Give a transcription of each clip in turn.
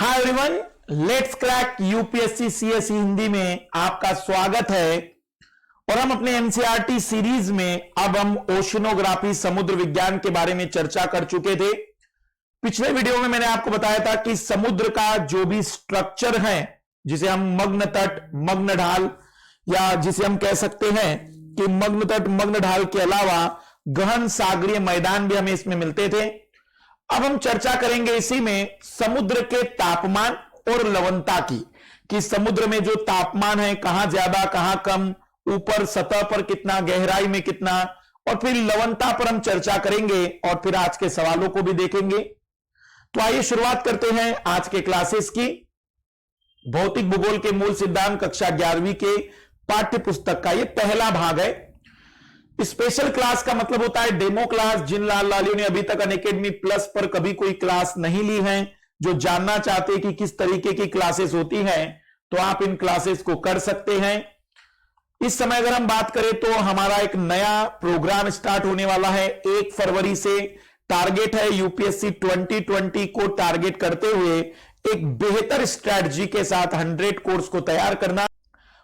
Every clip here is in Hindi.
Hi everyone, let's crack UPSC CSE Hindi में आपका स्वागत है। और हम अपने एनसीईआरटी सीरीज में अब हम ओशनोग्राफी समुद्र विज्ञान के बारे में चर्चा कर चुके थे। पिछले वीडियो में मैंने आपको बताया था कि समुद्र का जो भी स्ट्रक्चर है, जिसे हम मग्न तट, मग्न ढाल या जिसे हम कह सकते हैं कि मग्न तट, मग्न ढाल के अलावा गहन सागरीय मैदान भी हमें इसमें मिलते थे। अब हम चर्चा करेंगे इसी में समुद्र के तापमान और लवणता की, कि समुद्र में जो तापमान है कहां ज्यादा कहां कम, ऊपर सतह पर कितना, गहराई में कितना, और फिर लवणता पर हम चर्चा करेंगे और फिर आज के सवालों को भी देखेंगे। तो आइए शुरुआत करते हैं आज के क्लासेस की। भौतिक भूगोल के मूल सिद्धांत कक्षा 11वीं के पाठ्य पुस्तक का यह पहला भाग है। स्पेशल क्लास का मतलब होता है डेमो क्लास। जिन लाल लालियों ने अभी तक अनअकैडमी प्लस पर कभी कोई क्लास नहीं ली है, जो जानना चाहते हैं कि किस तरीके की क्लासेस होती हैं, तो आप इन क्लासेस को कर सकते हैं। इस समय अगर हम बात करें तो हमारा एक नया प्रोग्राम स्टार्ट होने वाला है 1 फरवरी से। टारगेट है यूपीएससी 2020 को टारगेट करते हुए एक बेहतर स्ट्रैटेजी के साथ 100 कोर्स को तैयार करना।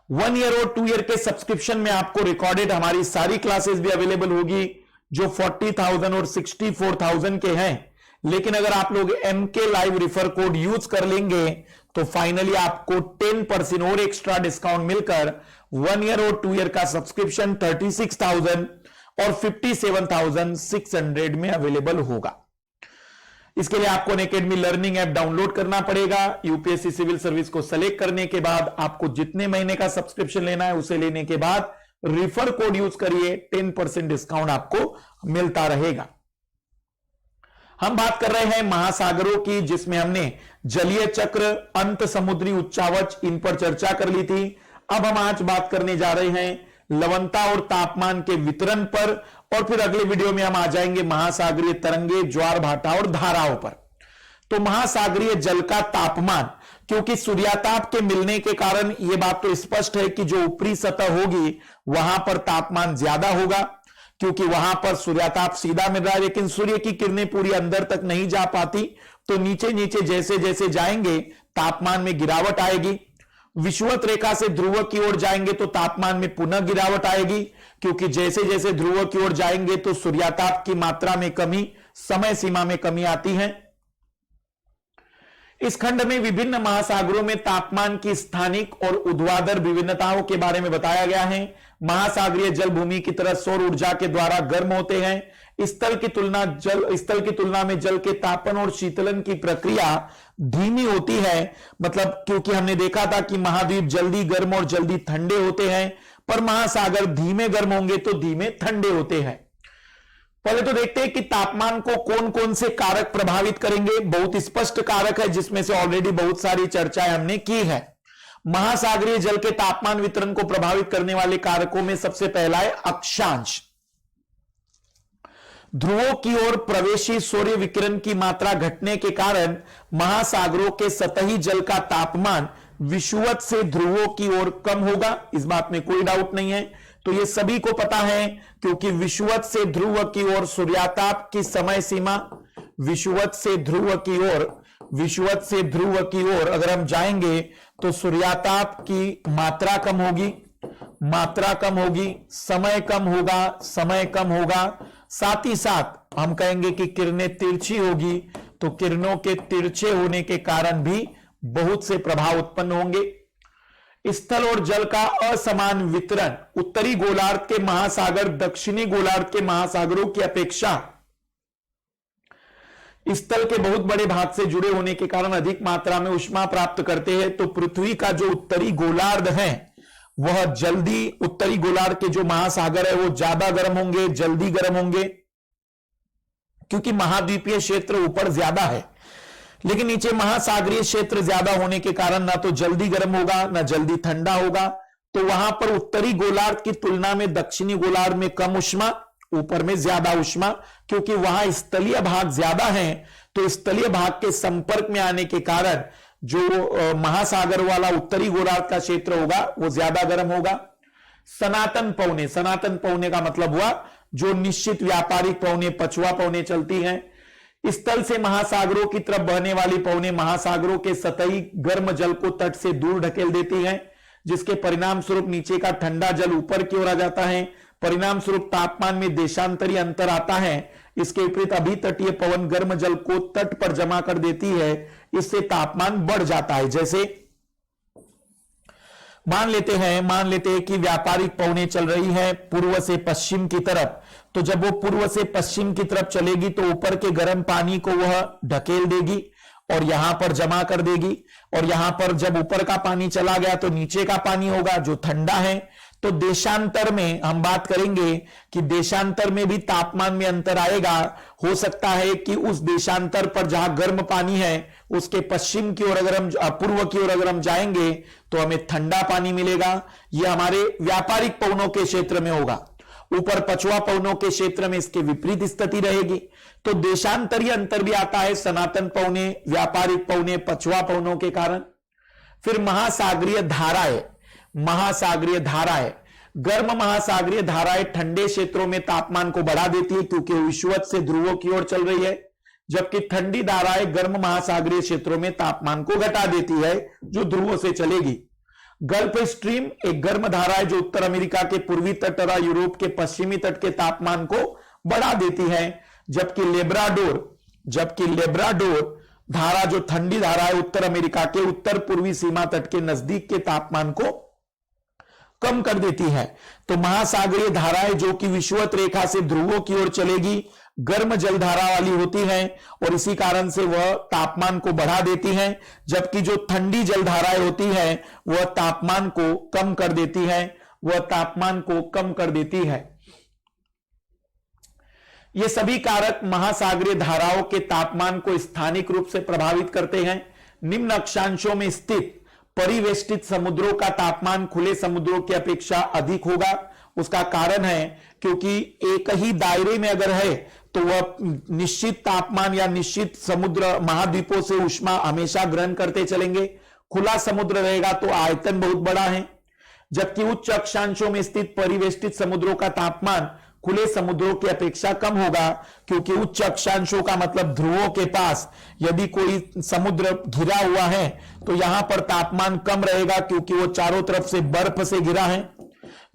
1 ईयर और 2 ईयर के सब्सक्रिप्शन में आपको रिकॉर्डेड हमारी सारी क्लासेस भी अवेलेबल होगी, जो 40,000 और 64,000 के हैं। लेकिन अगर आप लोग MK live refer code use कर लेंगे तो फाइनली आपको 10% और एक्स्ट्रा डिस्काउंट मिलकर 1 ईयर और 2 ईयर का सब्सक्रिप्शन 36,000 और 57,600 में अवेलेबल होगा। इसके लिए आपको अनअकैडमी लर्निंग ऐप डाउनलोड करना पड़ेगा। यूपीएससी सिविल सर्विस को सेलेक्ट करने के बाद आपको जितने महीने का सब्सक्रिप्शन लेना है उसे लेने के बाद रिफर कोड यूज करिए, 10% डिस्काउंट आपको मिलता रहेगा। हम बात कर रहे हैं महासागरों की, जिसमें हमने जलीय चक्र, अंत समुद्री उच्चावच, इन पर चर्चा कर ली थी। अब हम आज बात करने जा रहे हैं लवणता और तापमान के वितरण पर, और फिर अगले वीडियो में हम आ जाएंगे महासागरीय तरंगे, ज्वार भाटा और धाराओं पर। तो महासागरीय जल का तापमान, क्योंकि सूर्याताप के मिलने के कारण यह बात तो स्पष्ट है कि जो ऊपरी सतह होगी वहां पर तापमान ज्यादा होगा, क्योंकि वहां पर सूर्याताप सीधा मिल रहा है, लेकिन सूर्य की किरणें पूरी अंदर तक नहीं जा पाती। तो नीचे नीचे जैसे जैसे जाएंगे तापमान में गिरावट आएगी। विषुवत रेखा से ध्रुव की ओर जाएंगे तो तापमान में पुनः गिरावट आएगी, क्योंकि जैसे जैसे ध्रुव की ओर जाएंगे तो सूर्याताप की मात्रा में कमी, समय सीमा में कमी आती है। इस खंड में विभिन्न महासागरों में तापमान की स्थानिक और ऊर्ध्वाधर विभिन्नताओं के बारे में बताया गया है। महासागरीय जल भूमि की तरह सौर ऊर्जा के द्वारा गर्म होते हैं। स्थल की तुलना में जल के तापन और शीतलन की प्रक्रिया धीमी होती है। मतलब क्योंकि हमने देखा था कि महाद्वीप जल्दी गर्म और जल्दी ठंडे होते हैं, पर महासागर धीमे गर्म होंगे तो धीमे ठंडे होते हैं। पहले तो देखते हैं कि तापमान को कौन कौन से कारक प्रभावित करेंगे। बहुत स्पष्ट कारक है, जिसमें से ऑलरेडी बहुत सारी चर्चाएं हमने की है। महासागरीय जल के तापमान वितरण को प्रभावित करने वाले कारकों में सबसे पहला है अक्षांश। ध्रुवों की ओर प्रवेशी सूर्य विकिरण की मात्रा घटने के कारण महासागरों के सतही जल का तापमान विषुवत से ध्रुवों की ओर कम होगा, इस बात में कोई डाउट नहीं है। तो ये सभी को पता है, क्योंकि विषुवत से ध्रुव की ओर सूर्याताप की समय सीमा, विषुवत से ध्रुव की ओर अगर हम जाएंगे तो सूर्याताप की मात्रा कम होगी, समय कम होगा। साथ ही साथ हम कहेंगे कि किरणें तिरछी होगी, तो किरणों के तिरछे होने के कारण भी बहुत से प्रभाव उत्पन्न होंगे। स्थल और जल का असमान वितरण, उत्तरी गोलार्ध के महासागर दक्षिणी गोलार्ध के महासागरों की अपेक्षा स्थल के बहुत बड़े भाग से जुड़े होने के कारण अधिक मात्रा में ऊष्मा प्राप्त करते हैं। तो पृथ्वी का जो उत्तरी गोलार्ध है वह जल्दी, उत्तरी गोलार्ध के जो महासागर है वो ज्यादा गर्म होंगे, जल्दी गर्म होंगे, क्योंकि महाद्वीपीय क्षेत्र ऊपर ज्यादा है, लेकिन नीचे महासागरीय क्षेत्र ज्यादा होने के कारण ना तो जल्दी गर्म होगा ना जल्दी ठंडा होगा। तो वहां पर उत्तरी गोलार्ध की तुलना में दक्षिणी गोलार्ध में कम ऊष्मा, ऊपर में ज्यादा ऊष्मा, क्योंकि वहां स्थलीय भाग ज्यादा है। तो स्थलीय भाग के संपर्क में आने के कारण जो महासागर वाला उत्तरी गोलार्ध का क्षेत्र होगा वो ज्यादा गर्म होगा। सनातन पवने का मतलब हुआ जो निश्चित व्यापारिक पवने, पछुआ पवने चलती हैं। स्थल से महासागरों की तरफ बहने वाली पवनें महासागरों के सतही गर्म जल को तट से दूर ढकेल देती हैं, जिसके परिणाम स्वरूप नीचे का ठंडा जल ऊपर की ओर आ जाता है। परिणाम स्वरूप तापमान में देशांतरीय अंतर आता है। इसके विपरीत अभी तटीय पवन गर्म जल को तट पर जमा कर देती है, इससे तापमान बढ़ जाता है। जैसे मान लेते हैं कि व्यापारिक पवनें चल रही है पूर्व से पश्चिम की तरफ, तो जब वो पूर्व से पश्चिम की तरफ चलेगी तो ऊपर के गर्म पानी को वह ढकेल देगी और यहां पर जमा कर देगी, और यहां पर जब ऊपर का पानी चला गया तो नीचे का पानी होगा जो ठंडा है। तो देशांतर में हम बात करेंगे कि देशांतर में भी तापमान में अंतर आएगा। हो सकता है कि उस देशांतर पर जहां गर्म पानी है उसके पश्चिम की ओर अगर हम पूर्व की ओर अगर हम जाएंगे तो हमें ठंडा पानी मिलेगा। यह हमारे व्यापारिक पवनों के क्षेत्र में होगा। ऊपर पछुआ पवनों के क्षेत्र में इसके विपरीत स्थिति रहेगी। तो देशांतरीय अंतर भी आता है सनातन पवने, व्यापारिक पवने, पछुआ पवनों के कारण। फिर महासागरीय धाराएं, गर्म महासागरीय धाराएं ठंडे क्षेत्रों में तापमान को बढ़ा देती है क्योंकि विषुवत से ध्रुवों की ओर चल रही है, जबकि ठंडी धाराएं गर्म महासागरीय क्षेत्रों में तापमान को घटा देती है जो ध्रुवों से चलेगी। गल्फ स्ट्रीम एक गर्म धारा है जो उत्तर अमेरिका के पूर्वी तट और यूरोप के पश्चिमी तट के तापमान को बढ़ा देती है, जबकि लेब्राडोर धारा जो ठंडी धारा है उत्तर अमेरिका के उत्तर पूर्वी सीमा तट के नजदीक के तापमान को कम कर देती है। तो महासागरीय धाराएं जो कि विषुवत रेखा से ध्रुवों की ओर चलेगी गर्म जल धारा वाली होती हैं और इसी कारण से वह तापमान को बढ़ा देती हैं, जबकि जो ठंडी जल धाराएं होती हैं वह तापमान को कम कर देती है। ये सभी कारक महासागरीय धाराओं के तापमान को स्थानिक रूप से प्रभावित करते हैं। निम्न अक्षांशों में स्थित परिवेष्टित समुद्रों का तापमान खुले समुद्रों की अपेक्षा अधिक होगा। उसका कारण है क्योंकि एक ही दायरे में अगर है तो वह निश्चित तापमान या निश्चित समुद्र महाद्वीपों से ऊष्मा हमेशा ग्रहण करते चलेंगे। खुला समुद्र रहेगा तो आयतन बहुत बड़ा है, जबकि उच्च अक्षांशों में स्थित परिवेष्टित समुद्रों का तापमान खुले समुद्रों की अपेक्षा कम होगा, क्योंकि उच्च अक्षांशों का मतलब ध्रुवों के पास यदि कोई समुद्र घिरा हुआ है तो यहां पर तापमान कम रहेगा क्योंकि वो चारों तरफ से बर्फ से घिरा है,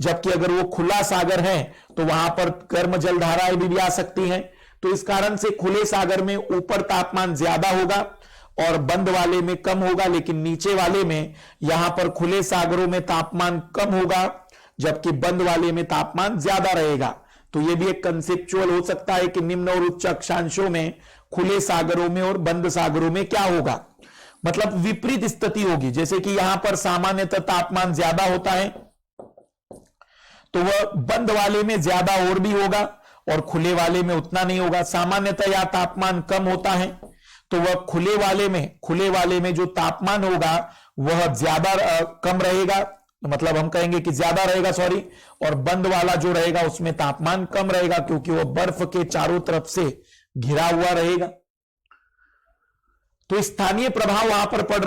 जबकि अगर वो खुला सागर है तो वहां पर गर्म जल धाराएं भी आ सकती हैं। तो इस कारण से खुले सागर में ऊपर तापमान ज्यादा होगा और बंद वाले में कम होगा, लेकिन नीचे वाले में यहां पर खुले सागरों में तापमान कम होगा जबकि बंद वाले में तापमान ज्यादा रहेगा। तो यह भी एक कंसेप्चुअल हो सकता है कि निम्न और उच्च अक्षांशों में खुले सागरों में और बंद सागरों में क्या होगा, मतलब विपरीत स्थिति होगी। जैसे कि यहां पर सामान्यतः तापमान ज्यादा होता है तो वह बंद वाले में ज्यादा और भी होगा और खुले वाले में उतना नहीं होगा। सामान्यतः यह तापमान कम होता है तो वह खुले वाले में जो तापमान होगा वह ज्यादा कम रहेगा, मतलब हम कहेंगे कि ज्यादा रहेगा और बंद वाला जो रहेगा उसमें तापमान कम रहेगा क्योंकि वह बर्फ के चारों तरफ से घिरा हुआ रहेगा। तो स्थानीय प्रभाव वहां पर पड़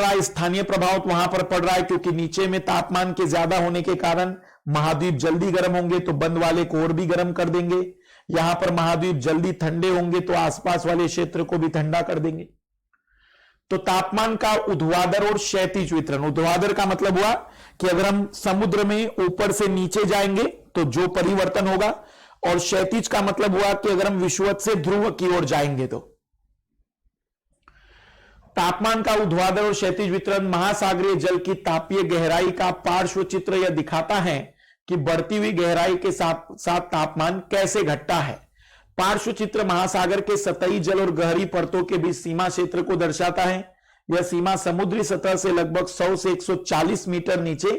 रहा है, क्योंकि नीचे में तापमान के ज्यादा होने के कारण महाद्वीप जल्दी गर्म होंगे तो बंद वाले को और भी गर्म कर देंगे। यहां पर महाद्वीप जल्दी ठंडे होंगे तो आसपास वाले क्षेत्र को भी ठंडा कर देंगे। तो तापमान का ऊर्ध्वाधर और क्षैतिज वितरण, ऊर्ध्वाधर का मतलब हुआ कि अगर हम समुद्र में ऊपर से नीचे जाएंगे तो जो परिवर्तन होगा, और क्षैतिज का मतलब हुआ कि अगर हम विषुवत से ध्रुव की ओर जाएंगे तो तापमान का ऊर्ध्वाधर और क्षैतिज वितरण महासागरीय जल की तापीय गहराई का पार्श्व चित्र यह दिखाता है कि बढ़ती हुई गहराई के साथ साथ तापमान कैसे घटता है। पार्श्व चित्र महासागर के सतही जल और गहरी परतों के बीच सीमा क्षेत्र को दर्शाता है। यह सीमा समुद्री सतह से लगभग 100 से 140 मीटर नीचे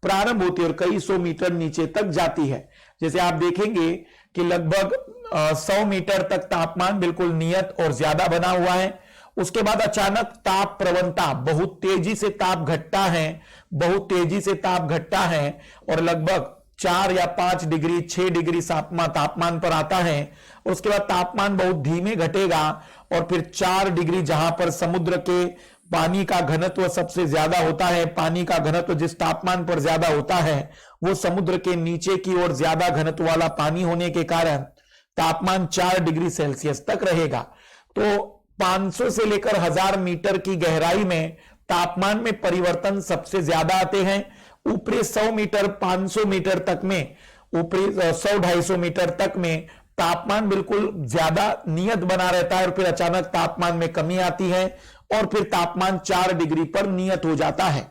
प्रारंभ होती है और कई 100 मीटर नीचे तक जाती है। जैसे आप देखेंगे कि लगभग 100 मीटर तक तापमान बिल्कुल नियत और ज्यादा बना हुआ है। उसके बाद अचानक ताप प्रवणता बहुत तेजी से ताप घटता है और लगभग 4 या 5 डिग्री 6 डिग्री तापमान पर आता है। उसके बाद तापमान बहुत धीमे घटेगा और फिर 4 डिग्री जहां पर समुद्र के पानी का घनत्व सबसे ज्यादा होता है, पानी का घनत्व जिस तापमान पर ज्यादा होता है वो समुद्र के नीचे की ओर ज्यादा घनत्व वाला पानी होने के कारण तापमान 4 डिग्री सेल्सियस तक रहेगा। तो 500 से लेकर 1000 मीटर की गहराई में तापमान में परिवर्तन सबसे ज्यादा आते हैं। ऊपरी 100 मीटर 500 मीटर तक में, ऊपरी 100-250 मीटर तक में तापमान बिल्कुल ज्यादा नियत बना रहता है और फिर अचानक तापमान में कमी आती है और फिर तापमान 4 डिग्री पर नियत हो जाता है।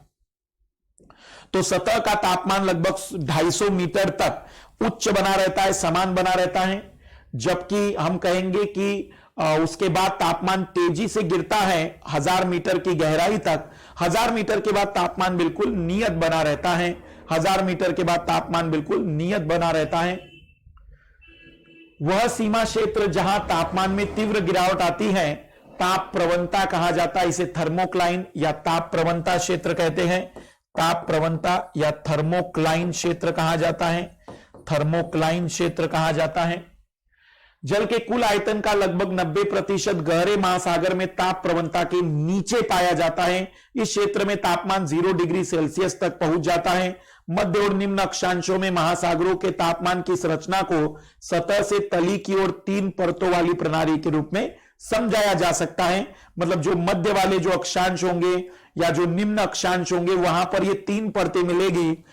तो सतह का तापमान लगभग 250 मीटर तक उच्च बना रहता है, समान बना रहता है, जबकि हम कहेंगे कि उसके बाद तापमान तेजी से गिरता है 1000 मीटर की गहराई तक। 1000 मीटर के बाद तापमान बिल्कुल नियत बना रहता है। 1000 मीटर के बाद तापमान बिल्कुल नियत बना रहता है। वह सीमा क्षेत्र जहां तापमान में तीव्र गिरावट आती है ताप प्रवणता कहा जाता है। इसे थर्मोक्लाइन या ताप प्रवणता क्षेत्र कहते हैं। ताप प्रवणता या थर्मोक्लाइन क्षेत्र कहा जाता है। थर्मोक्लाइन क्षेत्र कहा जाता है। जल के कुल आयतन का लगभग 90% गहरे महासागर में ताप प्रवणता के नीचे पाया जाता है। इस क्षेत्र में तापमान 0 डिग्री सेल्सियस तक पहुंच जाता है। मध्य और निम्न अक्षांशों में महासागरों के तापमान की संरचना को सतह से तली की ओर 3 परतों वाली प्रणाली के रूप में समझाया जा सकता है। मतलब जो मध्य वाले जो अक्षांश होंगे या जो निम्न अक्षांश होंगे वहां पर ये 3 परतें मिलेगी।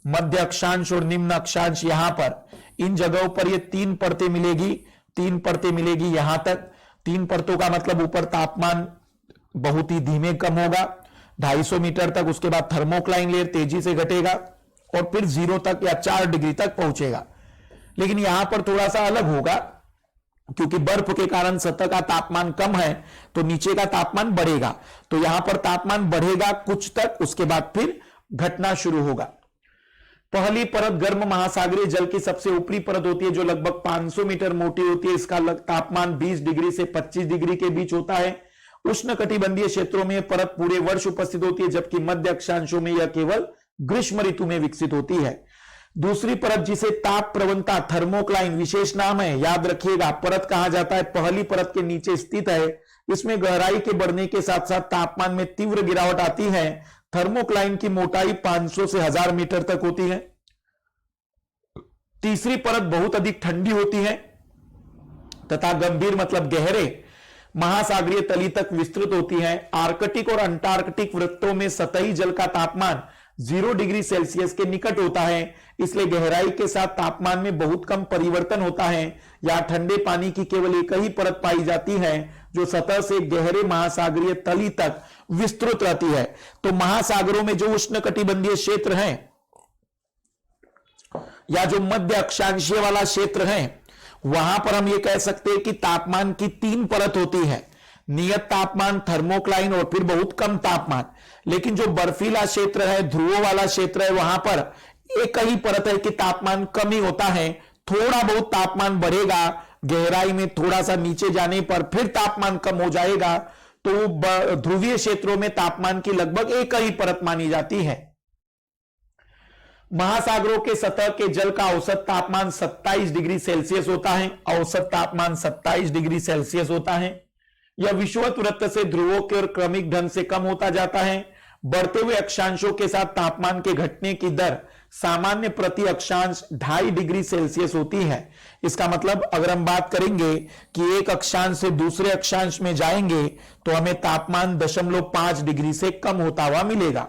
मध्य अक्षांश और निम्न अक्षांश यहां पर इन जगहों पर ये 3 परतें मिलेगी। 3 परतें मिलेगी यहां तक। 3 परतों का मतलब ऊपर तापमान बहुत ही धीमे कम होगा 250 मीटर तक। उसके बाद थर्मोक्लाइन लेयर तेजी से घटेगा और फिर 0 तक या 4 डिग्री तक पहुंचेगा। लेकिन यहां पर थोड़ा सा अलग होगा क्योंकि बर्फ के कारण सतह का तापमान कम है तो नीचे का तापमान बढ़ेगा। तो यहां पर तापमान बढ़ेगा कुछ तक, उसके बाद फिर घटना शुरू होगा। पहली परत गर्म महासागरीय जल की सबसे ऊपरी परत होती है जो लगभग 500 मीटर मोटी होती है। इसका तापमान 20 डिग्री से 25 डिग्री के बीच होता है। उष्णकटिबंधीय क्षेत्रों में परत पूरे वर्ष उपस्थित होती है, जबकि मध्य अक्षांशों में यह केवल ग्रीष्म ऋतु में विकसित होती है। दूसरी परत जिसे ताप प्रवणता थर्मोक्लाइन विशेष नाम है, याद रखिएगा, परत कहा जाता है, पहली परत के नीचे स्थित है। इसमें गहराई के बढ़ने के साथ साथ तापमान में तीव्र गिरावट आती है। थर्मोक्लाइन की मोटाई 500 से 1000 मीटर तक होती है। तीसरी परत बहुत अधिक ठंडी होती है तथा गंभीर मतलब गहरे महासागरीय तली तक विस्तृत होती है। आर्कटिक और अंटार्कटिक वृत्तों में सतही जल का तापमान 0 डिग्री सेल्सियस के निकट होता है, इसलिए गहराई के साथ तापमान में बहुत कम परिवर्तन होता है। यहां ठंडे पानी की केवल एक ही परत पाई जाती है जो सतह से गहरे महासागरीय तली तक विस्तृत रहती है। तो महासागरों में जो उष्णकटिबंधीय क्षेत्र है या जो मध्य अक्षांशीय वाला क्षेत्र है वहां पर हम ये कह सकते हैं कि तापमान की 3 परत होती है, नियत तापमान, थर्मोक्लाइन और फिर बहुत कम तापमान। लेकिन जो बर्फीला क्षेत्र है, ध्रुवों वाला क्षेत्र है, वहां पर एक ही परत है कि तापमान कम ही होता है। थोड़ा बहुत तापमान बढ़ेगा, गहराई में थोड़ा सा नीचे जाने पर फिर तापमान कम हो जाएगा। तो ध्रुवीय क्षेत्रों में तापमान की लगभग एक ही परत मानी जाती है। महासागरों के सतह के जल का औसत तापमान 27 डिग्री सेल्सियस होता है। औसत तापमान 27 डिग्री सेल्सियस होता है। यह विषुवत वृत्त से ध्रुवों की ओर क्रमिक ढंग से कम होता जाता है। बढ़ते हुए अक्षांशों के साथ तापमान के घटने की दर सामान्य प्रति अक्षांश 2.5 डिग्री सेल्सियस होती है। इसका मतलब अगर हम बात करेंगे कि एक अक्षांश से दूसरे अक्षांश में जाएंगे तो हमें तापमान 0.5 डिग्री से कम होता हुआ मिलेगा।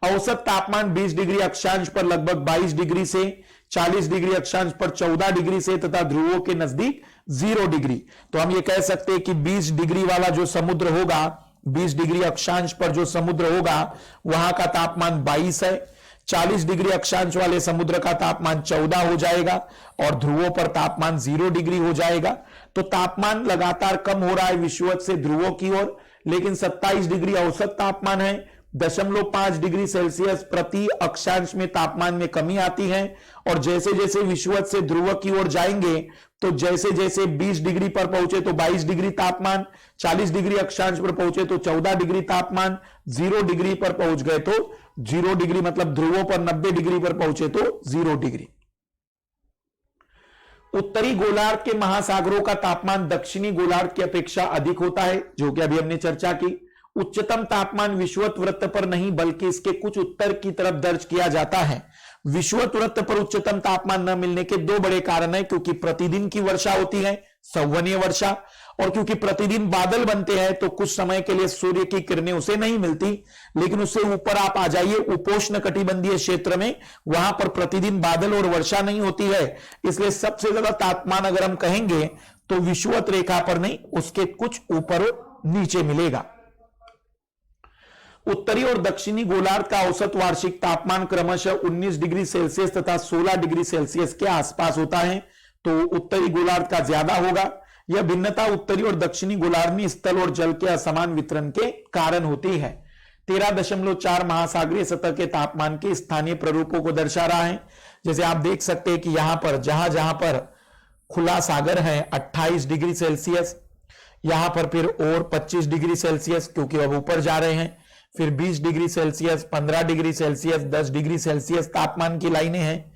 औसत तापमान 20 डिग्री अक्षांश पर लगभग 22 डिग्री से 40 डिग्री अक्षांश पर 14 डिग्री से तथा ध्रुवों के नजदीक 0 डिग्री। तो हम ये कह सकते हैं कि 20 डिग्री वाला जो समुद्र होगा, 20 डिग्री अक्षांश पर जो समुद्र होगा वहां का तापमान 22 है। 40 डिग्री अक्षांश वाले समुद्र का तापमान 14 हो जाएगा और ध्रुवों पर तापमान 0 डिग्री हो जाएगा। तो तापमान लगातार कम हो रहा है विषुवत से ध्रुवों की ओर, लेकिन 27 डिग्री औसत तापमान है। 0.5 डिग्री सेल्सियस प्रति अक्षांश में तापमान में कमी आती है और जैसे जैसे विषुवत से ध्रुव की ओर जाएंगे तो जैसे जैसे 20 डिग्री पर पहुंचे तो 22 डिग्री तापमान, 40 डिग्री अक्षांश पर पहुंचे तो 14 डिग्री तापमान, 0 डिग्री पर पहुंच गए तो 0 डिग्री मतलब ध्रुवों पर 90 डिग्री पर पहुंचे तो 0 डिग्री। उत्तरी गोलार्ध के महासागरों का तापमान दक्षिणी गोलार्ध की अपेक्षा अधिक होता है, जो कि अभी हमने चर्चा की। उच्चतम तापमान विषुवत वृत्त पर नहीं बल्कि इसके कुछ उत्तर की तरफ दर्ज किया जाता है। विषुवत वृत्त पर उच्चतम तापमान न मिलने के 2 बड़े कारण हैं, क्योंकि प्रतिदिन की वर्षा होती है, संवहनीय वर्षा, और क्योंकि प्रतिदिन बादल बनते हैं तो कुछ समय के लिए सूर्य की किरणें उसे नहीं मिलती, लेकिन उससे ऊपर आप आ जाइए उपोष्ण कटिबंधीय क्षेत्र में, वहां पर प्रतिदिन बादल और वर्षा नहीं होती है। इसलिए सबसे ज्यादा तापमान अगर हम कहेंगे तो विषुवत रेखा पर नहीं, उसके कुछ ऊपर और नीचे मिलेगा। उत्तरी और दक्षिणी गोलार्ध का औसत वार्षिक तापमान क्रमशः 19 डिग्री सेल्सियस तथा 16 डिग्री सेल्सियस के आसपास होता है, तो उत्तरी गोलार्ध का ज्यादा होगा। यह भिन्नता उत्तरी और दक्षिणी गोलार्ध में स्थल और जल के असमान वितरण के कारण होती है। 13.4 महासागरीय सतह के तापमान के स्थानीय प्ररूपों को दर्शा रहा है। जैसे आप देख सकते हैं कि यहां पर जहां जहां पर खुला सागर है 28 डिग्री सेल्सियस, यहां पर फिर और 25 डिग्री सेल्सियस क्योंकि अब ऊपर जा रहे हैं, फिर 20 degree Celsius, 15 degree Celsius, 10 degree Celsius तापमान की लाइनें हैं।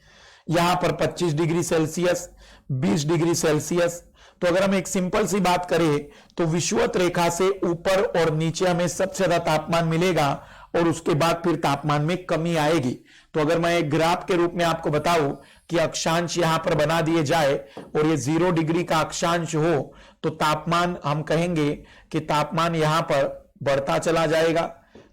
यहां पर 25 डिग्री सेल्सियस, 20 डिग्री सेल्सियस। तो अगर हम एक सिंपल सी बात करें तो विषुवत रेखा से ऊपर और नीचे हमें सबसे ज्यादा तापमान मिलेगा और उसके बाद फिर तापमान में कमी आएगी। तो अगर मैं एक ग्राफ के रूप में आपको बताऊं कि अक्षांश यहां पर बना दिए जाए और ये 0 डिग्री का अक्षांश हो तो तापमान हम कहेंगे कि तापमान यहां पर बढ़ता चला जाएगा,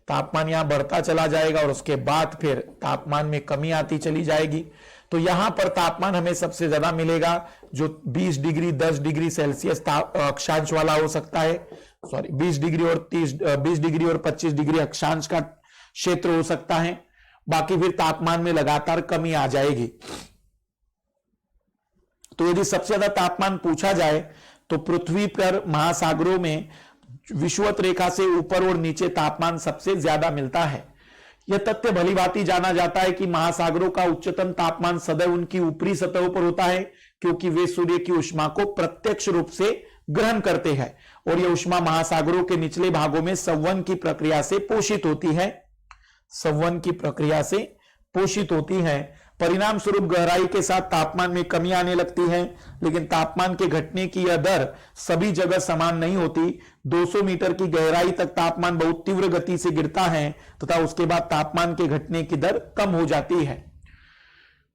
तापमान यहां बढ़ता चला जाएगा और उसके बाद फिर तापमान में कमी आती चली जाएगी। तो यहां पर तापमान हमें सबसे ज्यादा मिलेगा जो 20 डिग्री 10 डिग्री सेल्सियस अक्षांश वाला हो सकता है, 20 डिग्री और 20 डिग्री और 25 डिग्री अक्षांश का क्षेत्र हो सकता है। बाकी फिर तापमान में लगातार कमी आ जाएगी। तो यदि सबसे ज्यादा तापमान पूछा जाए तो पृथ्वी पर महासागरों में विषुवत रेखा से ऊपर और नीचे तापमान सबसे ज्यादा मिलता है। यह तथ्य भलीभांति जाना जाता है कि महासागरों का उच्चतम तापमान सदैव उनकी ऊपरी सतहों पर होता है क्योंकि वे सूर्य की ऊष्मा को प्रत्यक्ष रूप से ग्रहण करते हैं और यह ऊष्मा महासागरों के निचले भागों में संवहन की प्रक्रिया से पोषित होती है, संवहन की प्रक्रिया से पोषित होती है। परिणाम स्वरूप गहराई के साथ तापमान में कमी आने लगती है, लेकिन तापमान के घटने की यह दर सभी जगह समान नहीं होती। 200 मीटर की गहराई तक तापमान बहुत तीव्र गति से गिरता है तथा उसके बाद तापमान के घटने की दर कम हो जाती है।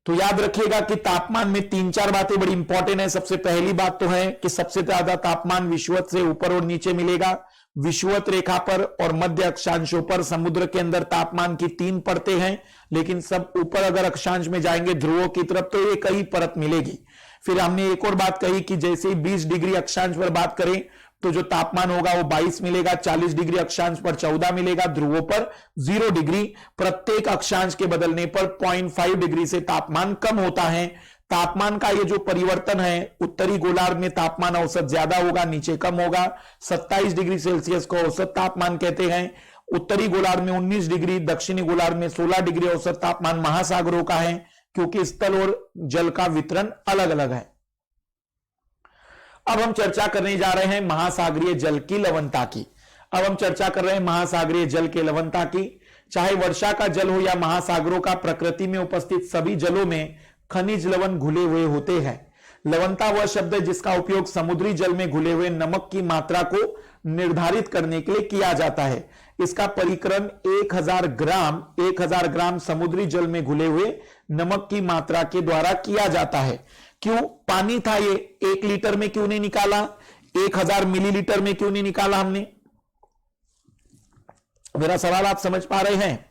तो याद रखिएगा कि तापमान में 3-4 बातें बड़ी इंपॉर्टेंट है। सबसे पहली बात तो है कि सबसे ज्यादा तापमान विषुवत से ऊपर और नीचे मिलेगा। विषुवत रेखा पर और मध्य अक्षांशों पर समुद्र के अंदर तापमान की 3 परतें हैं, लेकिन सब ऊपर अगर अक्षांश में जाएंगे ध्रुवों की तरफ तो एक ही परत मिलेगी। फिर हमने एक और बात कही कि जैसे ही 20 डिग्री अक्षांश पर बात करें तो जो तापमान होगा वो 22 मिलेगा, 40 डिग्री अक्षांश पर 14 मिलेगा, ध्रुवों पर 0 डिग्री। प्रत्येक अक्षांश के बदलने पर 0.5 डिग्री से तापमान कम होता है। तापमान का ये जो परिवर्तन है, उत्तरी गोलार्ध में तापमान औसत ज्यादा होगा, नीचे कम होगा। 27 डिग्री सेल्सियस को औसत तापमान कहते हैं। उत्तरी गोलार्ध में 19 डिग्री, दक्षिणी गोलार्ध में 16 डिग्री औसत तापमान महासागरों का है क्योंकि स्थल और जल का वितरण अलग अलग है। अब हम चर्चा करने जा रहे हैं महासागरीय जल की लवणता की। अब हम चर्चा कर रहे हैं महासागरीय जल के लवणता की। चाहे वर्षा का जल हो या महासागरों का, प्रकृति में उपस्थित सभी जलों में खनिज लवण घुले हुए होते हैं। लवणता वह शब्द है जिसका उपयोग समुद्री जल में घुले हुए नमक की मात्रा को निर्धारित करने के लिए किया जाता है। इसका परिक्रम 1000 ग्राम समुद्री जल में घुले हुए नमक की मात्रा के द्वारा किया जाता है। क्यों? पानी था ये, 1 लीटर में क्यों नहीं निकाला, 1000 मिलीलीटर में क्यों नहीं निकाला हमने? मेरा सवाल आप समझ पा रहे हैं?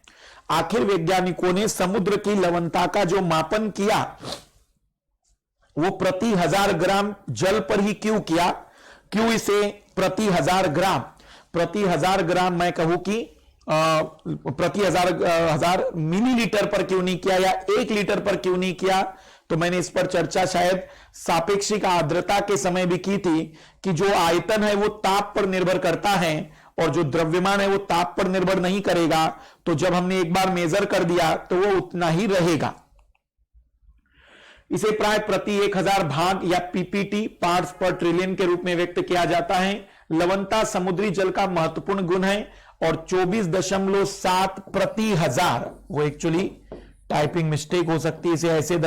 आखिर वैज्ञानिकों ने समुद्र की लवणता का जो मापन किया वो प्रति 1000 ग्राम जल पर ही क्यों किया? क्यों इसे प्रति 1000 ग्राम मैं कहूं कि प्रति 1000 मिलीलीटर पर क्यों नहीं किया या 1 लीटर पर क्यों नहीं किया? तो मैंने इस पर चर्चा शायद सापेक्षिक आर्द्रता के समय भी की थी कि जो आयतन है वो ताप पर निर्भर करता है और जो द्रव्यमान है वो ताप पर निर्भर नहीं करेगा। तो जब हमने एक बार मेजर कर दिया तो वो उतना ही रहेगा। इसे प्राय प्रति 1000 भाग या पीपीटी पार्ट्स पर ट्रिलियन के रूप में व्यक्त किया जाता है। लवणता समुद्री जल का महत्वपूर्ण गुण है और 24.7 प्रति 1000, वो एक्चुअली टाइपिंग मिस्टेक हो सकती है, इसे ऐसे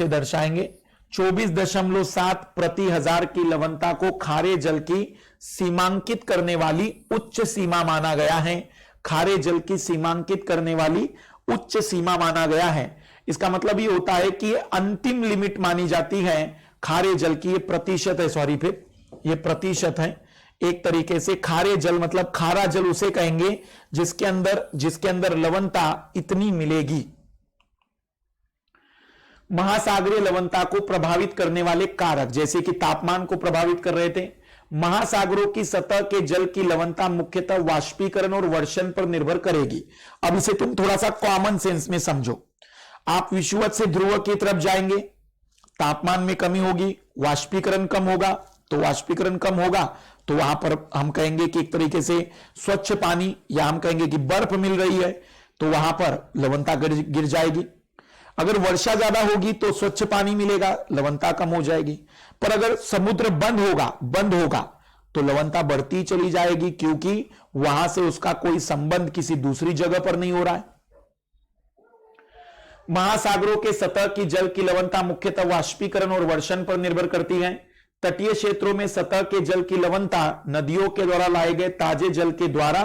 दर्शाएंगे 24.7 प्रति 1000 की लवणता को खारे जल की सीमांकित करने वाली उच्च सीमा माना गया है। खारे जल की सीमांकित करने वाली उच्च सीमा माना गया है। इसका मतलब ये होता है कि अंतिम लिमिट मानी जाती है खारे जल की, ये प्रतिशत है, सॉरी, फिर ये प्रतिशत है एक तरीके से। खारे जल मतलब खारा जल उसे कहेंगे जिसके अंदर लवणता इतनी मिलेगी। महासागरीय लवणता को प्रभावित करने वाले कारक, जैसे कि तापमान को प्रभावित कर रहे थे। महासागरों की सतह के जल की लवणता मुख्यतः वाष्पीकरण और वर्षण पर निर्भर करेगी। अब इसे तुम थोड़ा सा कॉमन सेंस में समझो। आप विषुवत से ध्रुव की तरफ जाएंगे, तापमान में कमी होगी, वाष्पीकरण कम होगा, तो वाष्पीकरण कम होगा तो वहां पर हम कहेंगे कि एक तरीके से स्वच्छ पानी, या हम कहेंगे कि बर्फ मिल रही है, तो वहां पर लवणता गिर जाएगी। अगर वर्षा ज्यादा होगी तो स्वच्छ पानी मिलेगा, लवणता कम हो जाएगी। पर अगर समुद्र बंद होगा तो लवणता बढ़ती चली जाएगी, क्योंकि वहां से उसका कोई संबंध किसी दूसरी जगह पर नहीं हो रहा है। महासागरों के सतह की जल की लवणता मुख्यतः वाष्पीकरण और वर्षण पर निर्भर करती है। तटीय क्षेत्रों में सतह के जल की लवणता नदियों के द्वारा लाए गए ताजे जल के द्वारा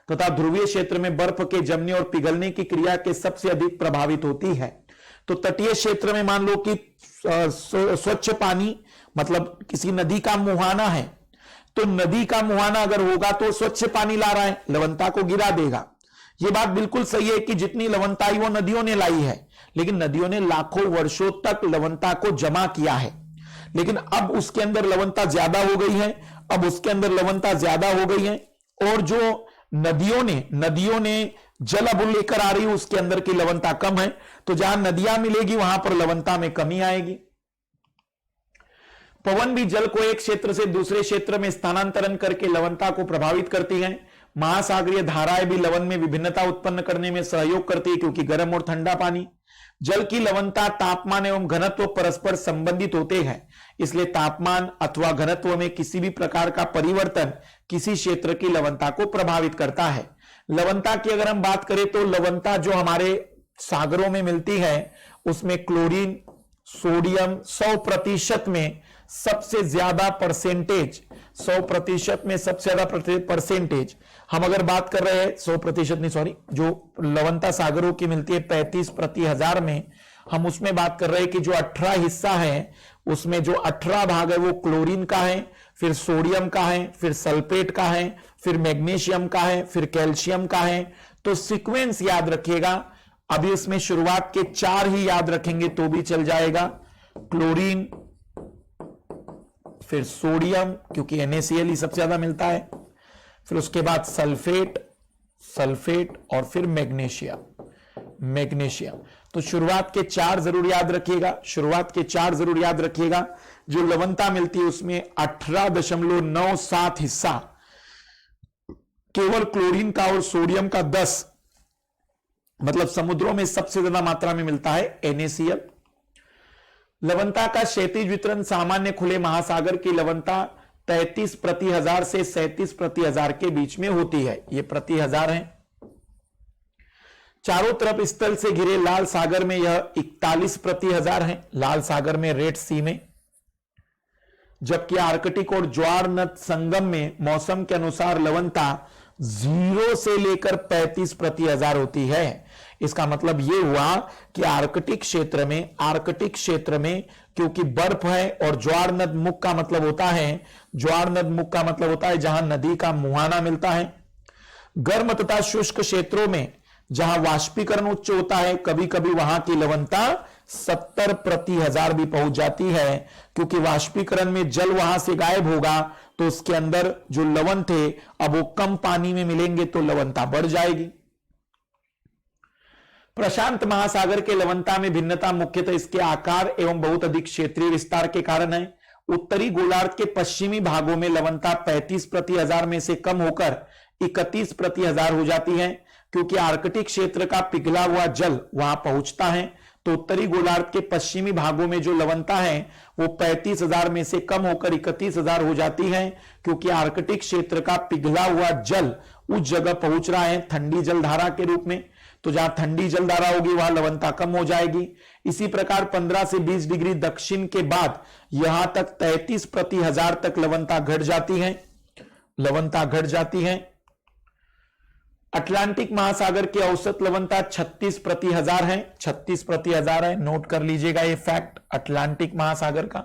तथा ध्रुवीय क्षेत्र में बर्फ के जमने और पिघलने की क्रिया के सबसे अधिक प्रभावित होती है। तो तटीय क्षेत्र में मान लो कि स्वच्छ पानी, मतलब किसी नदी का मुहाना है, तो नदी का मुहाना अगर होगा तो स्वच्छ पानी ला रहा है, लवणता को गिरा देगा। यह बात बिल्कुल सही है कि जितनी लवणता वो नदियों ने लाई है, लेकिन नदियों ने लाखों वर्षों तक लवणता को जमा किया है। लेकिन अब उसके अंदर लवणता ज्यादा हो गई है, और जो नदियों ने जल अब लेकर आ रही है, उसके अंदर की लवणता कम है। तो जहां नदियां मिलेगी वहां पर लवणता में कमी आएगी। पवन भी जल को एक क्षेत्र से दूसरे क्षेत्र में स्थानांतरण करके लवणता को प्रभावित करती है। महासागरीय धाराएं भी लवण में विभिन्नता उत्पन्न करने में सहयोग करती है, क्योंकि गर्म और ठंडा पानी। जल की लवणता, तापमान एवं घनत्व परस्पर संबंधित होते हैं, इसलिए तापमान अथवा घनत्व में किसी भी प्रकार का परिवर्तन किसी क्षेत्र की लवणता को प्रभावित करता है। लवणता की अगर हम बात करें तो लवणता जो हमारे सागरों में मिलती है उसमें क्लोरीन, सोडियम 100% में सबसे ज्यादा परसेंटेज, 100% में सबसे ज्यादा परसेंटेज हम अगर बात कर रहे हैं, 100% नहीं, सॉरी, जो लवणता सागरों की मिलती है 35/1000 में, हम उसमें बात कर रहे हैं कि जो 18 हिस्सा है उसमें जो 18 भाग है वो क्लोरीन का है, फिर सोडियम का है, फिर सल्फेट का है, फिर मैग्नीशियम का है, फिर कैल्शियम का है। तो सीक्वेंस याद रखिएगा। अभी इसमें शुरुआत के 4 ही याद रखेंगे तो भी चल जाएगा। क्लोरीन, फिर सोडियम, क्योंकि NaCl ही सबसे ज्यादा मिलता है, फिर उसके बाद सल्फेट और फिर मैग्नीशियम। तो शुरुआत के 4 जरूर याद रखिएगा। जो लवणता मिलती है उसमें 18.97 हिस्सा केवल क्लोरीन का और सोडियम का 10, मतलब समुद्रों में सबसे ज्यादा मात्रा में मिलता है NaCl। लवणता का क्षैतिज वितरण सामान्य खुले महासागर की लवणता 33/1000 से 37/1000 के बीच में होती है। ये प्रति हजार है। चारों तरफ स्थल से घिरे लाल सागर में यह 41/1000 है, लाल सागर में, रेड सी में। जबकि आर्कटिक और ज्वार नद संगम में मौसम के अनुसार लवणता 0 से लेकर 35/1000 होती है। इसका मतलब यह हुआ कि आर्कटिक क्षेत्र में क्योंकि बर्फ है और ज्वार नद मुख का मतलब होता है जहां नदी का मुहाना मिलता है। गर्म तथा शुष्क क्षेत्रों में जहां वाष्पीकरण उच्च होता है, कभी कभी वहां की लवणता 70/1000 भी पहुंच जाती है, क्योंकि वाष्पीकरण में जल वहां से गायब होगा तो उसके अंदर जो लवण थे अब वो कम पानी में मिलेंगे तो लवणता बढ़ जाएगी। प्रशांत महासागर के लवणता में भिन्नता मुख्यतः इसके आकार एवं बहुत अधिक क्षेत्रीय विस्तार के कारण है। उत्तरी गोलार्ध के पश्चिमी भागों में लवणता 35/1000 में से कम होकर 31/1000 हो जाती है, क्योंकि आर्कटिक क्षेत्र का पिघला हुआ जल वहां पहुंचता है। तो उत्तरी गोलार्ध के पश्चिमी भागों में जो लवणता है वो 35,000 में से कम होकर 31,000 हो जाती है, क्योंकि आर्कटिक क्षेत्र का पिघला हुआ जल उस जगह पहुंच रहा है ठंडी जलधारा के रूप में। तो जहां ठंडी जलधारा होगी वहां लवणता कम हो जाएगी। इसी प्रकार 15 से 20 डिग्री दक्षिण के बाद यहां तक 33/1000 तक लवणता घट जाती है। अटलांटिक महासागर की औसत लवणता 36/1000 है, 36/1000 है। नोट कर लीजिएगा ये फैक्ट अटलांटिक महासागर का।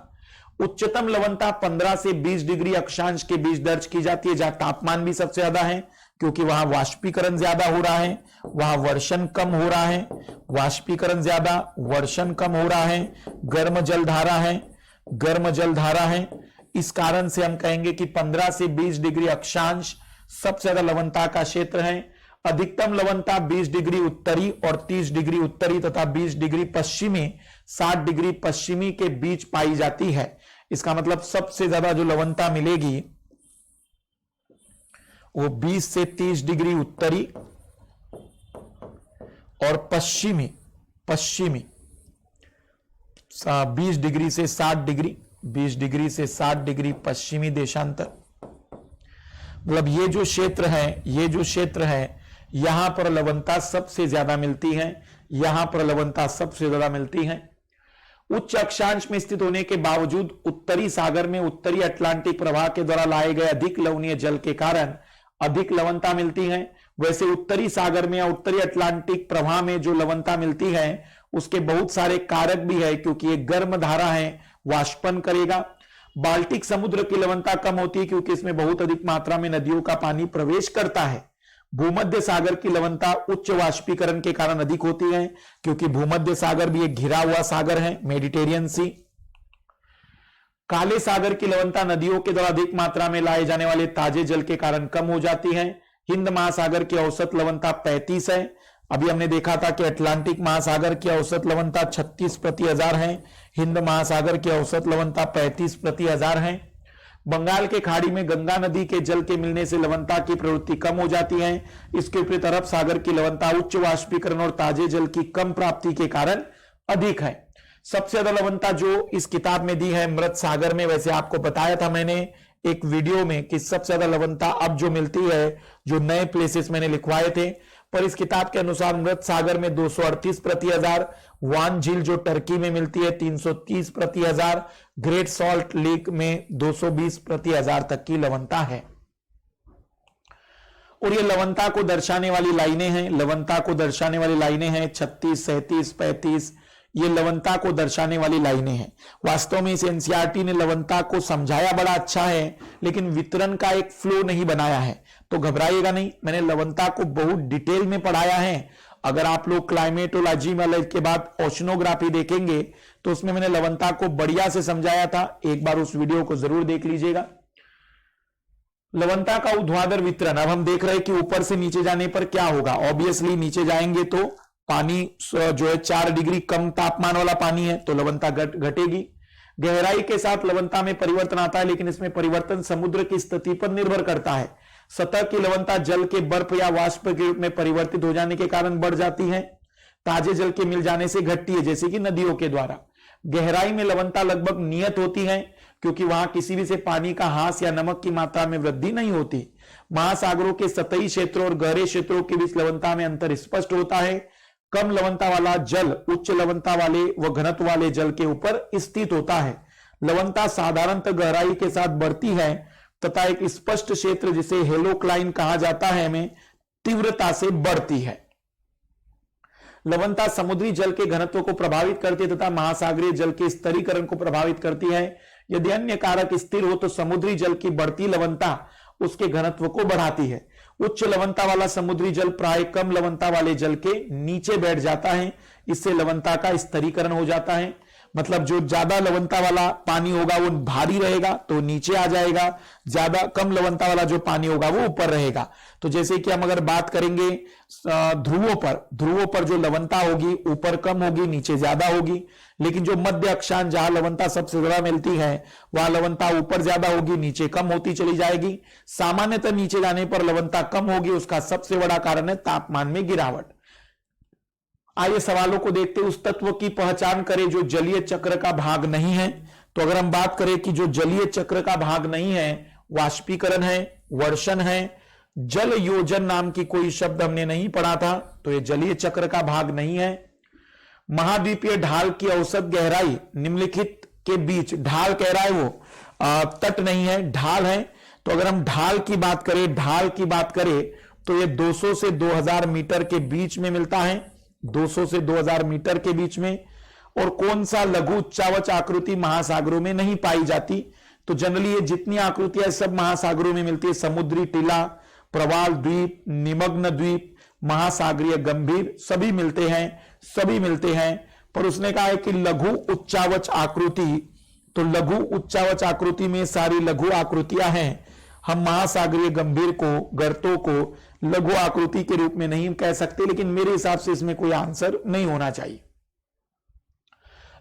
उच्चतम लवणता 15 से 20 डिग्री अक्षांश के बीच दर्ज की जाती है, जहां तापमान भी सबसे ज्यादा है क्योंकि वहां वाष्पीकरण ज्यादा हो रहा है, वहां वर्षण कम हो रहा है, वाष्पीकरण ज्यादा, वर्षण कम हो रहा है, गर्म जलधारा है, गर्म जलधारा है। इस कारण से हम कहेंगे कि 15 से 20 डिग्री अक्षांश सबसे ज्यादा लवणता का क्षेत्र है। अधिकतम लवणता 20 डिग्री उत्तरी और 30 डिग्री उत्तरी तथा 20 डिग्री पश्चिमी, 60 डिग्री पश्चिमी के बीच पाई जाती है। इसका मतलब सबसे ज्यादा जो लवणता मिलेगी वो 20 से 30 डिग्री उत्तरी और पश्चिमी 20 डिग्री से 60 डिग्री, 20 डिग्री से 60 डिग्री पश्चिमी देशांतर। मतलब ये जो क्षेत्र है यहां पर लवणता सबसे ज्यादा मिलती है, यहां पर लवणता सबसे ज्यादा मिलती है। उच्च अक्षांश में स्थित होने के बावजूद उत्तरी सागर में उत्तरी अटलांटिक प्रवाह के द्वारा लाए गए अधिक लवणीय जल के कारण अधिक लवणता मिलती है। वैसे उत्तरी सागर में या उत्तरी अटलांटिक प्रवाह में जो लवणता मिलती है उसके बहुत सारे कारक भी है, क्योंकि ये गर्म धारा है, वाष्पन करेगा। बाल्टिक समुद्र की लवणता कम होती है क्योंकि इसमें बहुत अधिक मात्रा में नदियों का पानी प्रवेश करता है। भूमध्य सागर की लवणता उच्च वाष्पीकरण के कारण अधिक होती है क्योंकि भूमध्य सागर भी एक घिरा हुआ सागर है, मेडिटेरियन सी। काले सागर की लवणता नदियों के द्वारा अधिक मात्रा में लाए जाने वाले ताजे जल के कारण कम हो जाती है। हिंद महासागर की औसत लवणता 35 है। अभी हमने देखा था कि अटलांटिक महासागर की औसत लवणता 36 प्रति हजार है, हिंद महासागर की औसत लवणता 35 प्रति हजार है। बंगाल के खाड़ी में गंगा नदी के जल के मिलने से लवणता की प्रवृत्ति कम हो जाती है। इसके विपरीत अरब सागर की लवणता उच्च वाष्पीकरण और ताजे जल की कम प्राप्ति के कारण अधिक है। सबसे ज्यादा लवणता जो इस किताब में दी है मृत सागर में, वैसे आपको बताया था मैंने एक वीडियो में कि सबसे ज्यादा लवणता अब जो मिलती है, जो नए प्लेसेस मैंने लिखवाए थे, पर इस किताब के अनुसार मृत सागर में 238 प्रति हजार, वान झील जो टर्की में मिलती है 330 प्रति हजार, ग्रेट सॉल्ट लेक में 220 प्रति हजार तक की लवणता है। और ये लवणता को दर्शाने वाली लाइनें हैं, लवणता को दर्शाने वाली लाइनें हैं 36, 37, 35, ये लवणता को दर्शाने वाली लाइनें हैं। वास्तव में इस एनसीईआरटी ने लवणता को समझाया बड़ा अच्छा है, लेकिन वितरण का एक फ्लो नहीं बनाया है, तो घबराइएगा नहीं, मैंने लवणता को बहुत डिटेल में पढ़ाया है। अगर आप लोग क्लाइमेटोलॉजी में के बाद ओशनोग्राफी देखेंगे तो उसमें मैंने लवणता को बढ़िया से समझाया था, एक बार उस वीडियो को जरूर देख लीजिएगा। लवणता का ऊर्ध्वाधर वितरण, अब हम देख रहे हैं कि ऊपर से नीचे जाने पर क्या होगा। ऑब्वियसली नीचे जाएंगे तो पानी जो है 4 डिग्री कम तापमान वाला पानी है तो लवणता घटेगी। गहराई के साथ लवणता में परिवर्तन आता है, लेकिन इसमें परिवर्तन समुद्र की स्थिति पर निर्भर करता है। सतह की लवणता जल के बर्फ या वाष्प के रूप में परिवर्तित हो जाने के कारण बढ़ जाती है, ताजे जल के मिल जाने से घटती है, जैसे कि नदियों के द्वारा। गहराई में लवणता लगभग नियत होती है क्योंकि वहां किसी भी से पानी का ह्रास या नमक की मात्रा में वृद्धि नहीं होती। महासागरों के सतही क्षेत्रों और गहरे क्षेत्रों के बीच लवणता में अंतर स्पष्ट होता है। कम लवणता वाला जल उच्च लवणता वाले व घनत्व वाले जल के ऊपर स्थित होता है। लवणता साधारणतः गहराई के साथ बढ़ती है तथा एक स्पष्ट क्षेत्र जिसे हेलोक्लाइन कहा जाता है में तीव्रता से बढ़ती है। लवणता समुद्री जल के घनत्व को प्रभावित करती है तथा महासागरीय जल के स्तरीकरण को प्रभावित करती है। यदि अन्य कारक स्थिर हो तो समुद्री जल की बढ़ती लवणता उसके घनत्व को बढ़ाती है। उच्च लवणता वाला समुद्री जल प्राय कम लवणता वाले जल के नीचे बैठ जाता है, इससे लवणता का स्तरीकरण हो जाता है। मतलब जो ज्यादा लवणता वाला पानी होगा वो भारी रहेगा तो नीचे आ जाएगा, ज्यादा कम लवणता वाला जो पानी होगा वो ऊपर रहेगा। तो जैसे कि हम अगर बात करेंगे ध्रुवों पर जो लवणता होगी ऊपर कम होगी, नीचे ज्यादा होगी, लेकिन जो मध्य अक्षांश जहां लवणता सबसे ज्यादा मिलती है वहां लवणता ऊपर ज्यादा होगी, नीचे कम होती चली जाएगी। सामान्यतः नीचे जाने पर लवणता कम होगी, उसका सबसे बड़ा कारण है तापमान में गिरावट। आइए सवालों को देखते, उस तत्व की पहचान करें जो जलीय चक्र का भाग नहीं है। तो अगर हम बात करें कि जो जलीय चक्र का भाग नहीं है, वाष्पीकरण है, वर्षण है, जल योजन नाम की कोई शब्द हमने नहीं पढ़ा था, तो ये जलीय चक्र का भाग नहीं है। महाद्वीपीय ढाल की औसत गहराई निम्नलिखित के बीच, ढाल कह रहा है वो तट नहीं है, ढाल है। तो अगर हम ढाल की बात करें तो ये 200 से 2000 मीटर के बीच में मिलता है, 200 से 2000 मीटर के बीच में। और कौन सा लघु उच्चावच आकृति महासागरों में नहीं पाई जाती? तो जनरली ये जितनी आकृतियां सब महासागरों में मिलती है, समुद्री टीला, प्रवाल द्वीप, निमग्न द्वीप, महासागरीय गंभीर, सभी मिलते हैं। पर उसने कहा है कि लघु उच्चावच आकृति, तो लघु उच्चावच आकृति में सारी लघु आकृतियां हैं। हम महासागरीय गंभीर को, गर्तों को लघु आकृति के रूप में नहीं कह सकते, लेकिन मेरे हिसाब से इसमें कोई आंसर नहीं होना चाहिए।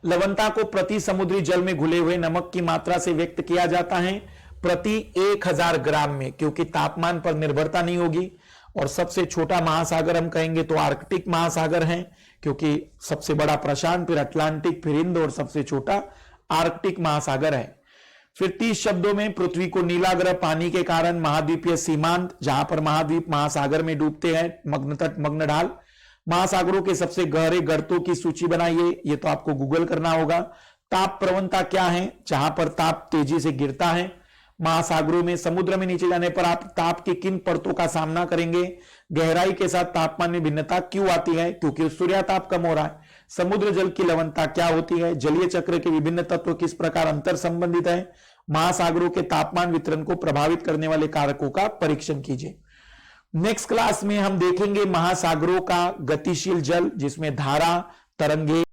लवणता को प्रति समुद्री जल में घुले हुए नमक की मात्रा से व्यक्त किया जाता है प्रति 1000 ग्राम में, क्योंकि तापमान पर निर्भरता नहीं होगी। और सबसे छोटा महासागर हम कहेंगे तो आर्कटिक महासागर है, क्योंकि सबसे बड़ा प्रशांत, फिर अटलांटिक, फिर हिंद और सबसे छोटा आर्कटिक महासागर है। फिर 30 शब्दों में पृथ्वी को नीला ग्रह पानी के कारण महाद्वीपीय सीमांत, जहां पर महाद्वीप महासागर में डूबते हैं, मग्न तट, मग्न ढाल। महासागरों के सबसे गहरे गर्तों की सूची बनाइए, ये तो आपको गूगल करना होगा। ताप प्रवणता क्या है, जहां पर ताप तेजी से गिरता है। महासागरों में समुद्र में नीचे जाने पर आप ताप की किन परतों का सामना करेंगे। गहराई के साथ तापमान में भिन्नता क्यों आती है, क्योंकि सूर्याताप कम हो रहा है। समुद्र जल की लवणता क्या होती है। जलीय चक्र के विभिन्न तत्व किस प्रकार अंतर संबंधित है। महासागरों के तापमान वितरण को प्रभावित करने वाले कारकों का परीक्षण कीजिए। नेक्स्ट क्लास में हम देखेंगे महासागरों का गतिशील जल, जिसमें धारा, तरंगे,